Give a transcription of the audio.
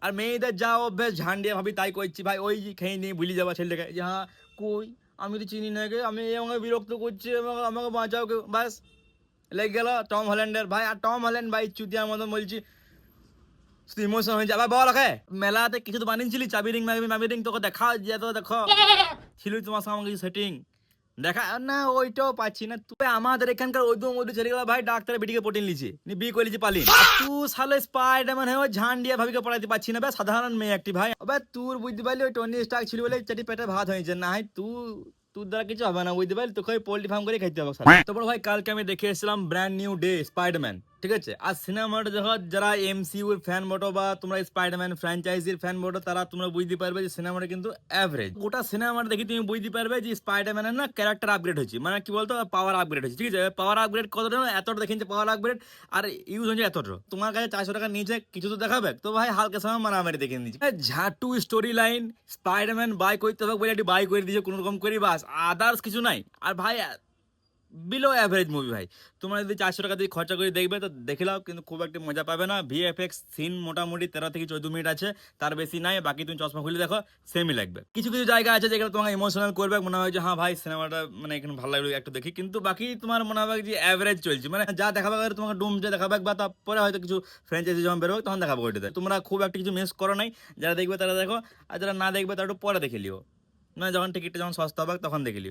আর মেয়েদের যা অভ্যেস ঝান্ডিয়া ভাবি তাই করছি ভাই, ওই যে খেয়ে নিয়ে ভুলে যাওয়া ছেলেটাকে যে হ্যাঁ কই আমি তো চিনি না গে, আমি আমাকে বিরক্ত করছি, আমাকে আমাকে বাঁচাও কেউ, ব্যাস লেগে গেল টম হল্যান্ডের ভাই। আর টম হল্যান্ড ভাই চুতিয়ার মতন বলছি, শুধু ইমোশন হয়ে যাবে। বল ওকে মেলাতে কিছু তো বানিয়েছিলি, চাবি রিং মাবি রিং তোকে দেখা যে তো দেখো ছিল তোমার সঙ্গে কিছু সেটিং দেখা না, ওইটাও পাচ্ছি না। তুই আমাদের এখানকার ওই ছেলেগুলো ভাই ডাক্তারের বেটিকে পটিয়ে নিয়েছে, বিয়ে করে নিয়েছে পালিয়ে। আর তুই সালে স্পাইডারম্যান হয়ে ওই ঝান্ডিয়া ভাবিকে পড়াইতে পারছি না, বে সাধারণ মেয়ে একটি ভাই। এবার তোর বুঝতে পারলি ওই টনি স্টার্ক ছিল বলে চাটি পেটে ভাত হয়েছে, না হয় তুই তোর দ্বারা কিছু হবে না বুঝতে পারলি, তোকে ওই পোল্ট্রি ফার্ম করে খাইতে হবে। তো বড় ভাই কালকে আমি দেখে এসেছিলাম ব্র্যান্ড নিউ ডে স্পাইডারম্যান, ঠিক আছে। আর সিনেমাটা দেখো যারা এমসিইউর ফ্যান বটো বা তোমরা স্পাইডারম্যান ফ্র্যাঞ্চাইজির ফ্যান বটো, তারা তোমরা বুঝতে পারবে যে সিনেমাটা কিন্তু অ্যাভারেজ। গোটা সিনেমাটা দেখি তুমি বুঝতে পারবে যে স্পাইডারম্যানের না ক্যারেক্টার আপগ্রেড হয়েছে, মানে কি বলতো পাওয়ার আপগ্রেড হয়েছে, ঠিক আছে। পাওয়ার আপগ্রেড কতটা এতটা দেখেছে পাওয়ার আপগ্রেড, আর ইউজ হয়েছে এতটা। তোমার কাছে 400 টাকা নিচে কিছু তো দেখাবে, তো ভাই হালকা সময় মারামারি দেখে নিচ্ছে। Jhatu story line, Spiderman by করতে হবে বলে একটি বাই করে দিয়েছে কোনো রকম করি, বাস আদার্স কিছু নাই। আর ভাই বিলো অ্যাভারেজ মুভি ভাই। তোমরা যদি 400 টাকা দিয়ে খরচা করে দেখবে তো দেখে নাও, কিন্তু খুব একটা মজা পাবে না। ভিএফএক্স সিন মোটামুটি 13 থেকে 14 মিনিট আছে, তার বেশি নাই। বাকি তুমি চশমা খুলে দেখো সেমই লাগবে। কিছু কিছু জায়গা আছে যেগুলো তোমাকে ইমোশনাল করবে, মনে হয় যে হ্যাঁ ভাই সিনেমাটা মানে এখানে ভালো লাগলো একটু দেখি, কিন্তু বাকি তোমার মনে হবে যে অ্যাভারেজ চলছে, মানে যা দেখাবে তোমাকে ডুম যে দেখাবে, বা তারপরে হয়তো কিছু ফ্র্যাঞ্চাইজি যখন বেরোবে তখন দেখাবো ওইটাতে। তোমরা খুব একটা কিছু মিস করো নাই, যারা দেখবে তারা দেখো, আর যারা না দেখবে তারা একটু পরে দেখে লিও, মানে যখন টিকিটটা যখন সস্তা হবে তখন দেখে লিও।